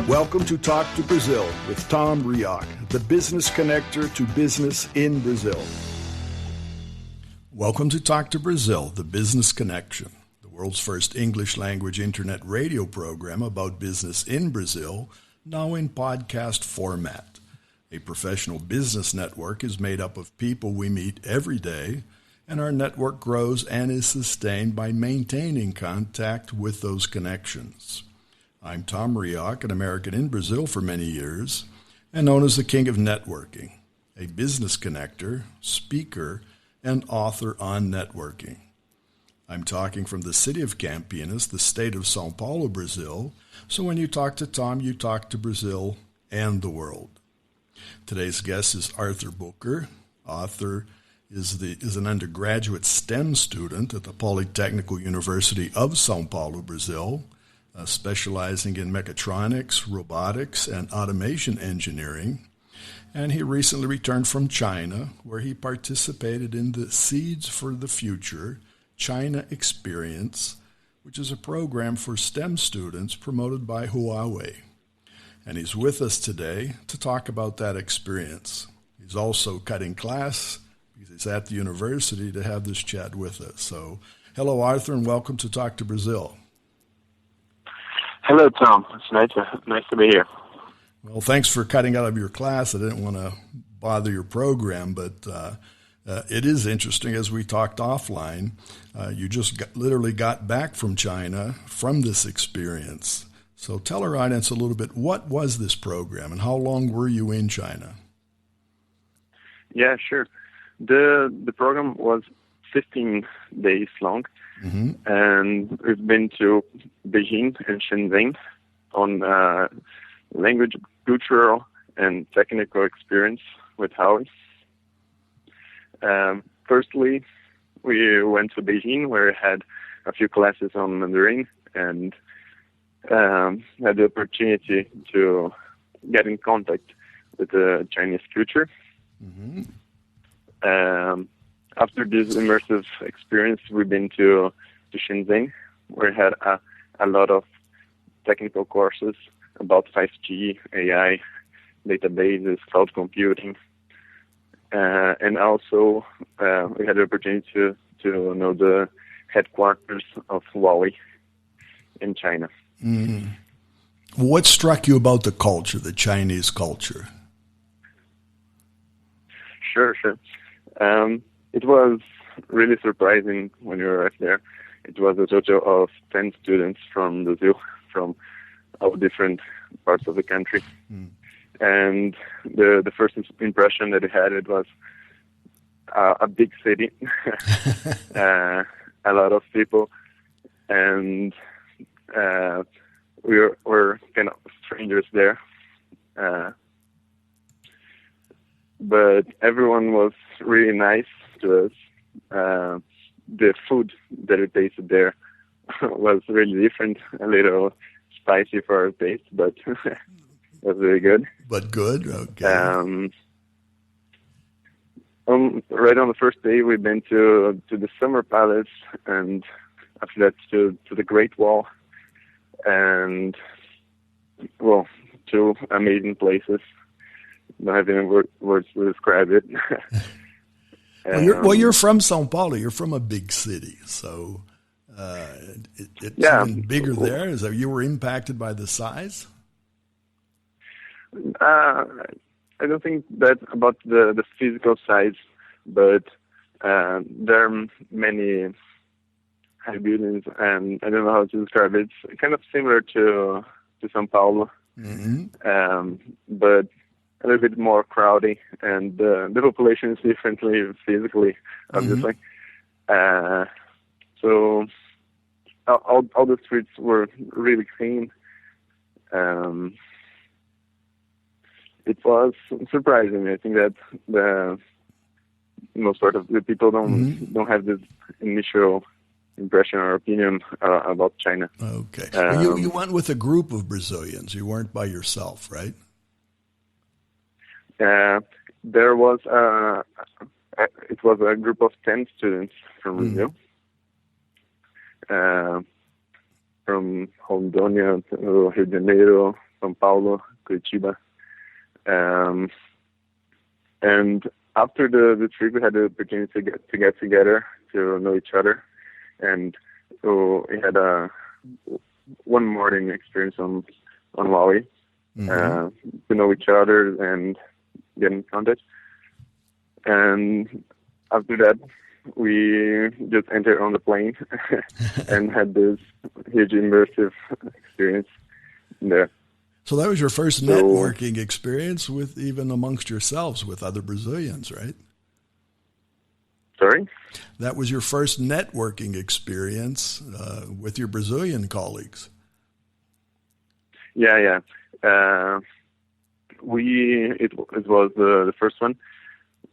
Welcome to Talk to Brazil with Tom Reaoch, the business connector to business in Brazil. Welcome to Talk to Brazil, the business connection, the world's first English language internet radio program about business in Brazil, now in podcast format. A professional business network is made up of people we meet every day, and our network grows and is sustained by maintaining contact with those connections. I'm Tom Reaoch, an American in Brazil for many years, and known as the King of Networking, a business connector, speaker, and author on networking. I'm talking from the city of Campinas, the state of Sâo Paulo, Brazil, so when you talk to Tom, you talk to Brazil and the world. Today's guest is Arthur Booker. Arthur is an undergraduate STEM student at the Polytechnical University of Sâo Paulo, Brazil, specializing in Mechatronics, Robotics, and Automation Engineering. And he recently returned from China, where he participated in the Seeds for the Future China Experience, which is a program for STEM students promoted by Huawei. And he's with us today to talk about that experience. He's also cutting class because he's at the university to have this chat with us. So, hello, Arthur, and welcome to Talk to Brazil. Hello, Tom. It's nice to be here. Well, thanks for cutting out of your class. I didn't want to bother your program, but it is interesting. As we talked offline, you just literally got back from China from this experience. So tell our audience a little bit, what was this program and how long were you in China? Yeah, sure. The program was 15 days long. Mm-hmm. And we've been to Beijing and Shenzhen on language, cultural, and technical experience with Huawei. Firstly, we went to Beijing, where we had a few classes on Mandarin and had the opportunity to get in contact with the Chinese culture. Mm-hmm. After this immersive experience, we've been to Shenzhen, where we had a lot of technical courses about 5G, AI, databases, cloud computing, and also we had the opportunity to know the headquarters of Huawei in China. Mm. What struck you about the culture, the Chinese culture? Sure. It was really surprising when you arrived there. It was a total of 10 students from Brazil, from all different parts of the country. Mm. And the first impression that I had, it was a big city, a lot of people, and we were kind of strangers there. But everyone was really nice to us. The food that we tasted there was really different, a little spicy for our taste, but it was really good. But good? Okay. Right on the first day, we've been to the Summer Palace, and after that to the Great Wall, and, well, two amazing places. Don't have any words to describe it. You're from São Paulo. You're from a big city, so it's even bigger there. Is that you were impacted by the size? I don't think that about the physical size, but there are many high buildings, and I don't know how to describe it. It's kind of similar to São Paulo, mm-hmm. But a little bit more crowded, and the population is differently physically, obviously. Mm-hmm. So all the streets were really clean. It was surprising. I think that the most part of the people don't have this initial impression or opinion about China. Okay. You went with a group of Brazilians. You weren't by yourself, right? There was it was a group of 10 students from Brazil, from Rondônia to Rio de Janeiro, São Paulo, Curitiba. And after the trip, we had the opportunity to get together, to know each other. And so we had one morning experience on Huawei, to know each other and get in contact. And after that, we just entered on the plane and had this huge immersive experience there. So that was your first networking experience with even amongst yourselves with other Brazilians, right? Sorry? That was your first networking experience with your Brazilian colleagues. Yeah. It was the first one.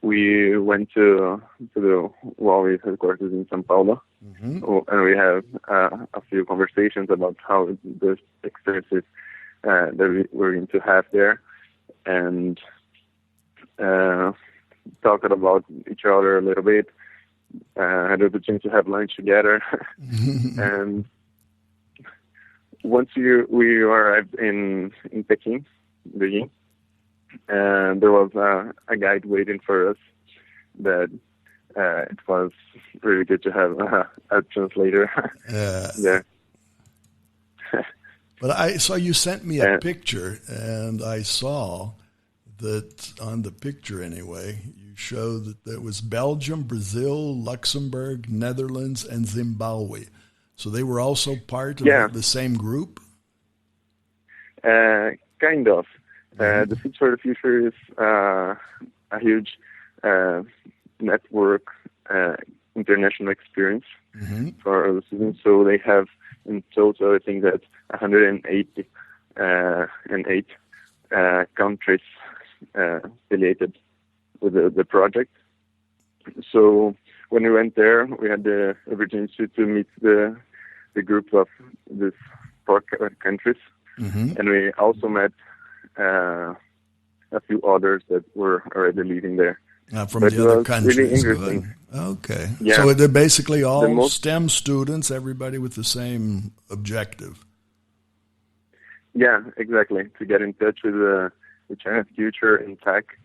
We went to the Huawei headquarters in São Paulo, and we had a few conversations about how the experiences that we were going to have there, and talked about each other a little bit. Had the opportunity to have lunch together, and once we arrived in Peking, Beijing, and there was a guide waiting for us. That it was really good to have a translator there. But I saw you sent me a picture, and I saw that on the picture anyway, you showed that there was Belgium, Brazil, Luxembourg, Netherlands, and Zimbabwe. So they were also part of the same group? Kind of. The Fit for the Future is a huge network, international experience for our students. So they have in total, I think that 108 countries affiliated with the project. So when we went there, we had the opportunity to meet the group of these 4 countries, and we also met a few others that were already living there. From the other countries. Really interesting. Good. Okay. Yeah. So they're basically all STEM students, everybody with the same objective. Yeah, exactly. To get in touch with the China's future in tech,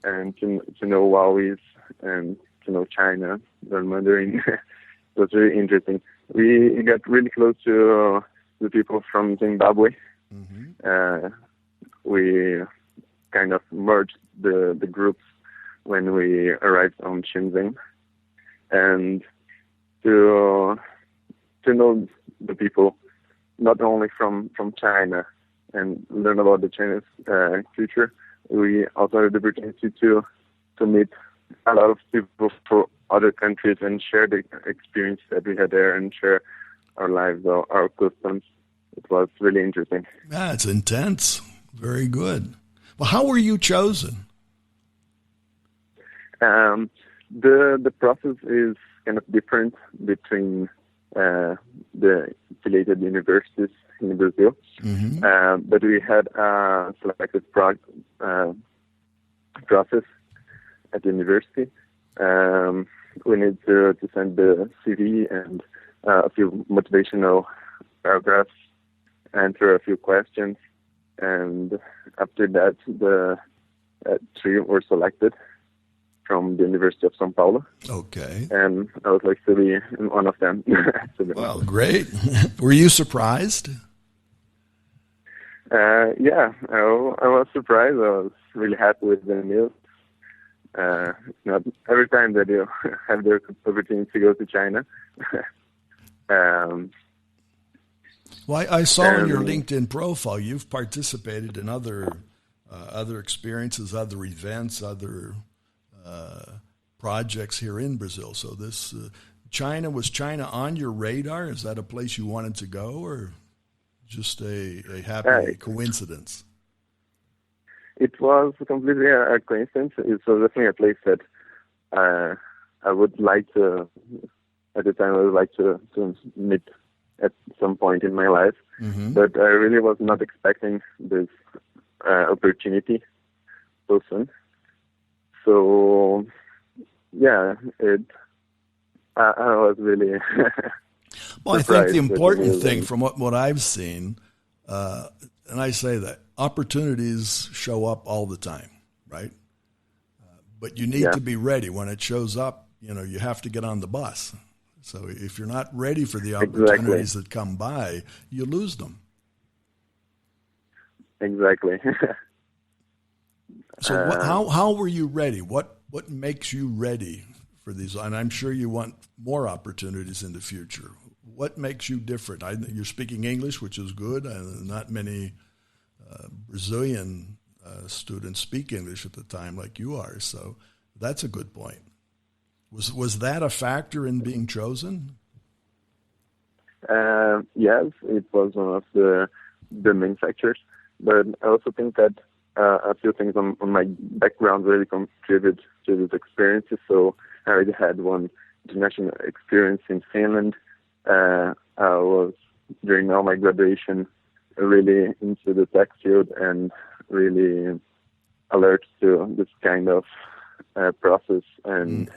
and to know Huawei's and to know China, learn Mandarin. It was really interesting. We got really close to the people from Zimbabwe. We kind of merged the groups when we arrived on Shenzhen, and to know the people not only from China and learn about the Chinese culture, we also had the opportunity to meet a lot of people from other countries and share the experience that we had there and share our lives, our customs. It was really interesting. Yeah, it's intense. Very good. Well, how were you chosen? The process is kind of different between the affiliated universities in Brazil, but we had a selected process at the university. We need to send the CV and a few motivational paragraphs, answer a few questions, and after that, the 3 were selected from the University of São Paulo. Okay. And I was like to be one of them. Well, great. Were you surprised? Yeah, I was surprised. I was really happy with the news. Not every time that you have the opportunity to go to China. Well, I saw in your LinkedIn profile you've participated in other experiences, other events, other projects here in Brazil. So this was China on your radar? Is that a place you wanted to go, or just a happy coincidence? It was completely a coincidence. It was definitely a place that I would like to, at the time, I would like to meet at some point in my life. But I really was not expecting this opportunity so soon. So, yeah, I was really well, I think the important thing from what I've seen, and I say that opportunities show up all the time, right? But you need to be ready. When it shows up, you have to get on the bus. So if you're not ready for the opportunities that come by, you lose them. Exactly. So how were you ready? What makes you ready for these? And I'm sure you want more opportunities in the future. What makes you different? You're speaking English, which is good. Not many Brazilian students speak English at the time like you are, so that's a good point. Was that a factor in being chosen? Yes, it was one of the main factors. But I also think that a few things on my background really contribute to these experiences. So I already had one international experience in Finland. I was, during all my graduation, really into the tech field and really alert to this kind of process. And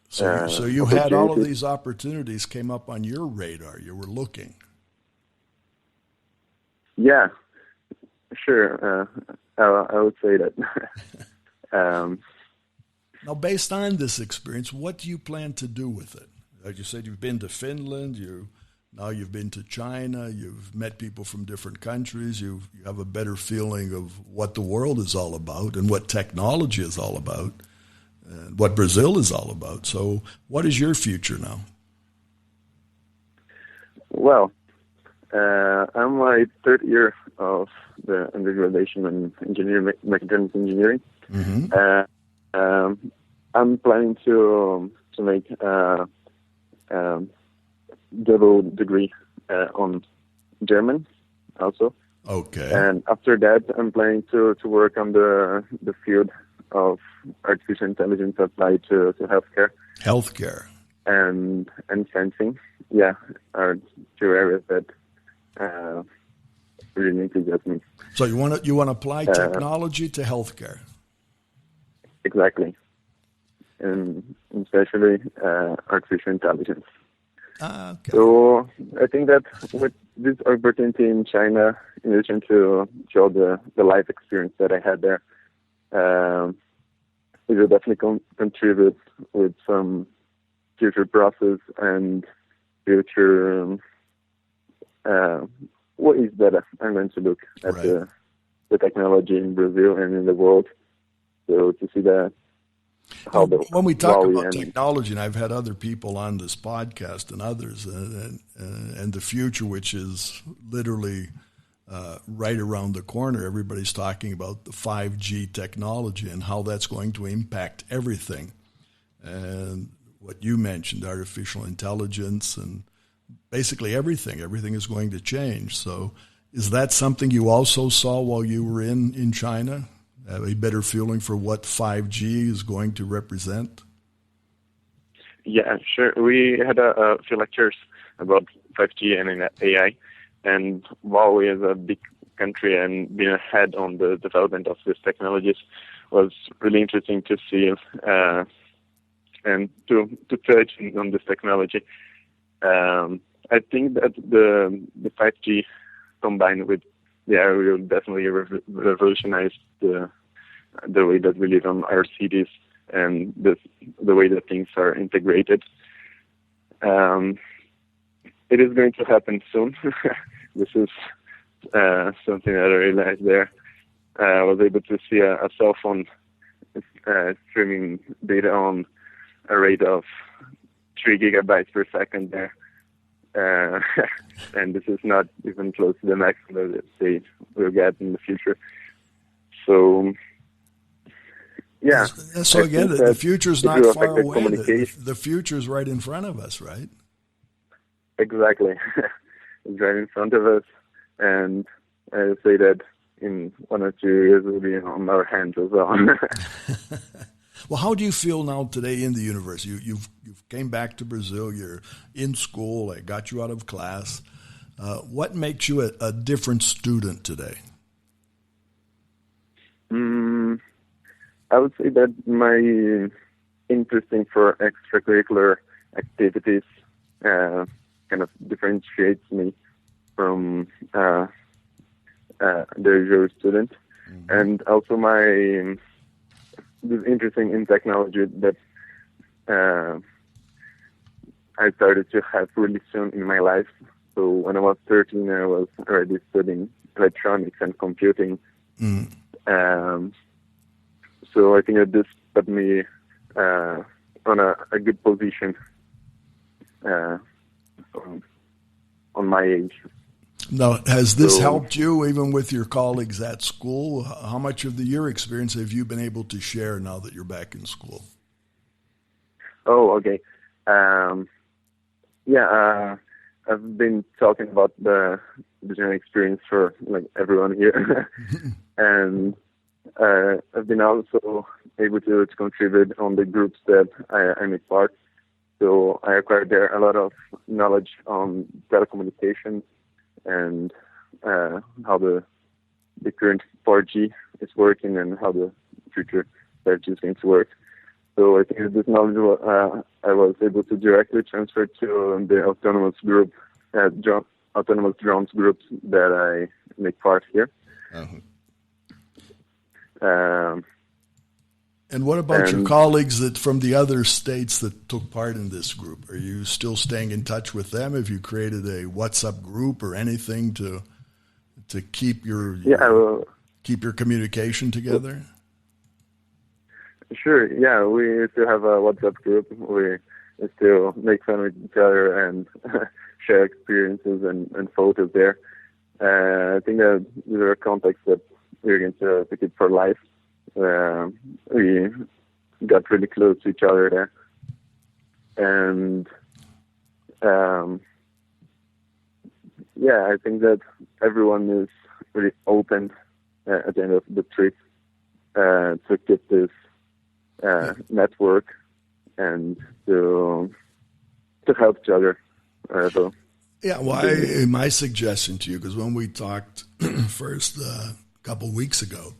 so you had all of these opportunities came up on your radar. You were looking. Yeah, sure. I would say that. Now, based on this experience, what do you plan to do with it? Like you said, you've been to Finland. Now you've been to China. You've met people from different countries. You have a better feeling of what the world is all about and what technology is all about and what Brazil is all about. So what is your future now? Well, I'm my third year of the undergraduate in engineering, Mechatronics engineering. Mm-hmm. I'm planning to make double degree on German also. Okay. And after that, I'm planning to work on the field of artificial intelligence applied to healthcare. Healthcare. And sensing. Yeah, are two areas that really enthusiasm me. So you want to apply technology to healthcare? Exactly, and especially artificial intelligence. Okay. So I think that with this opportunity in China, in addition to all the life experience that I had there, it will definitely contribute with some future process and future ways that I'm going to look at the technology in Brazil and in the world. So to see that when we talk about technology, and I've had other people on this podcast and others, and the future, which is literally right around the corner, everybody's talking about the 5G technology and how that's going to impact everything. And what you mentioned, artificial intelligence, and basically everything is going to change. So is that something you also saw while you were in China? Have a better feeling for what 5G is going to represent? Yeah, sure. We had a few lectures about 5G and AI, and Huawei is a big country and being ahead on the development of these technologies was really interesting to see and to touch on this technology. I think that the 5G combined with the AI will definitely revolutionize the way that we live on our cities and the way that things are integrated. It is going to happen soon. This is something that I realized there. I was able to see a cell phone streaming data on a rate of 3 gigabytes per second there. And this is not even close to the maximum that they will get in the future. So, yeah. So again, the future is not far away. The future is right in front of us, right? Exactly. It's right in front of us. And I say that in 1 or 2 years it will be on our hands as well. Well, how do you feel now today in the university? You've came back to Brazil. You're in school. I got you out of class. What makes you a different student today? I would say that my interest for extracurricular activities kind of differentiates me from the usual student, and also this interesting in technology that I started to have really soon in my life. So when I was 13, I was already studying electronics and computing. So I think that this put me on a good position on my age. Now, has this helped you even with your colleagues at school? How much of your experience have you been able to share now that you're back in school? Oh, okay. I've been talking about the general experience for like everyone here, and I've been also able to contribute on the groups that I'm a part. So I acquired there a lot of knowledge on telecommunications and how the current 4G is working and how the future 5G is going to work. So I think this knowledge I was able to directly transfer to the autonomous group, autonomous drones groups that I make part here. And what about your colleagues from the other states that took part in this group? Are you still staying in touch with them? Have you created a WhatsApp group or anything to keep your communication together? Sure. Yeah, we still have a WhatsApp group. We still make fun with each other and share experiences and photos there. I think that these are contacts that we're going to keep for life. We got really close to each other there, and I think that everyone is really open at the end of the trip to get this network and to help each other. My suggestion to you, because when we talked first a couple weeks ago,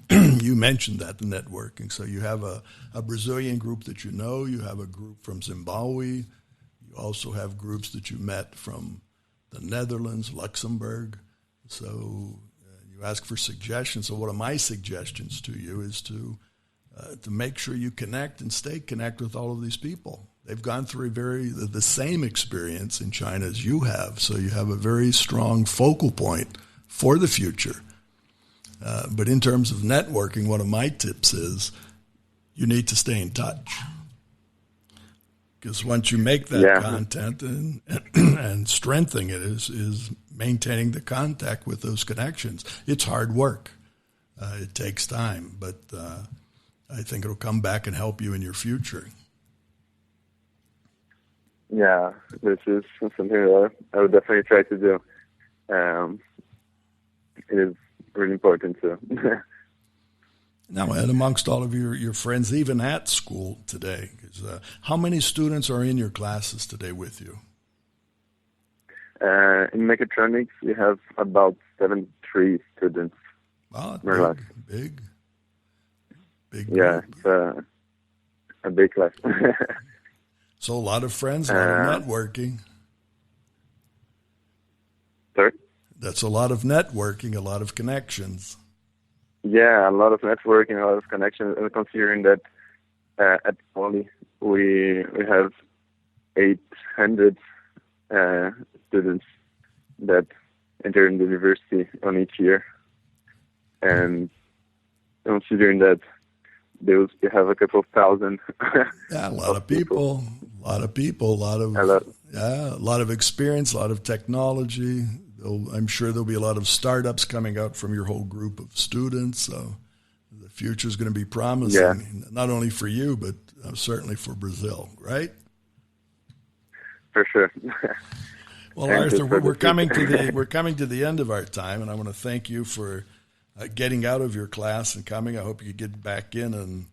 you mentioned that, the networking. So you have a Brazilian group that you know. You have a group from Zimbabwe. You also have groups that you met from the Netherlands, Luxembourg. So you ask for suggestions. So one of my suggestions to you is to make sure you connect and stay connected with all of these people. They've gone through the same experience in China as you have. So you have a very strong focal point for the future. But in terms of networking, one of my tips is you need to stay in touch. Because once you make that content and strengthening it is maintaining the contact with those connections. It's hard work. It takes time, but I think it'll come back and help you in your future. Yeah, this is something that I would definitely try to do. It is really important too. Now, and amongst all of your friends, even at school today, how many students are in your classes today with you? In Mechatronics, we have about 73 students. Oh, big. Yeah, it's a big class. So a lot of friends, a lot of networking. Sorry? That's a lot of networking, a lot of connections. Yeah, a lot of networking, a lot of connections. And considering that at Poly we have 800 students that enter in the university on each year, and considering that we have a couple of thousand. Yeah, a lot of people, a lot of experience, a lot of technology. I'm sure there'll be a lot of startups coming out from your whole group of students. So the future is going to be promising, not only for you, but certainly for Brazil, right? For sure. Well, Arthur, we're coming to the end of our time, and I want to thank you for getting out of your class and coming. I hope you get back in and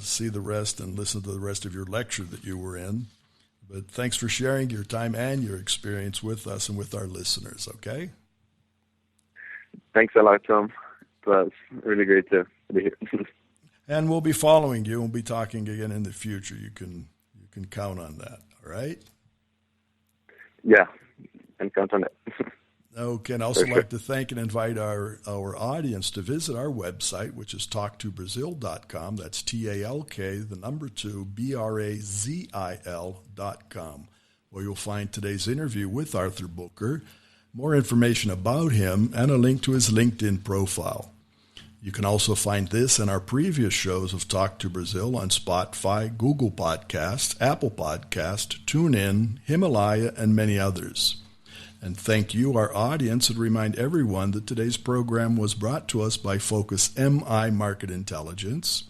see the rest and listen to the rest of your lecture that you were in. But thanks for sharing your time and your experience with us and with our listeners, okay? Thanks a lot, Tom. It was really great to be here. And we'll be following you. We'll be talking again in the future. You can count on that, all right? Yeah, and count on it. Okay, and I also like to thank and invite our audience to visit our website, which is talktobrazil.com. That's TALK, the number 2, BRAZIL.com, where you'll find today's interview with Arthur Booker, more information about him, and a link to his LinkedIn profile. You can also find this and our previous shows of Talk to Brazil on Spotify, Google Podcast, Apple Podcast, TuneIn, Himalaya, and many others. And thank you, our audience, and remind everyone that today's program was brought to us by Focus MI Market Intelligence.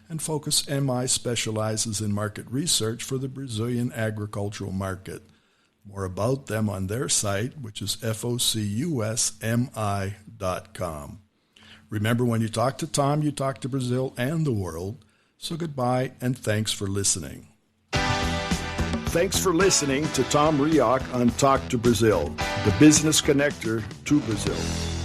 And Focus MI specializes in market research for the Brazilian agricultural market. More about them on their site, which is focusmi.com. Remember, when you talk to Tom, you talk to Brazil and the world. So goodbye, and thanks for listening. Thanks for listening to Tom Reaoch on Talk to Brazil, the business connector to Brazil.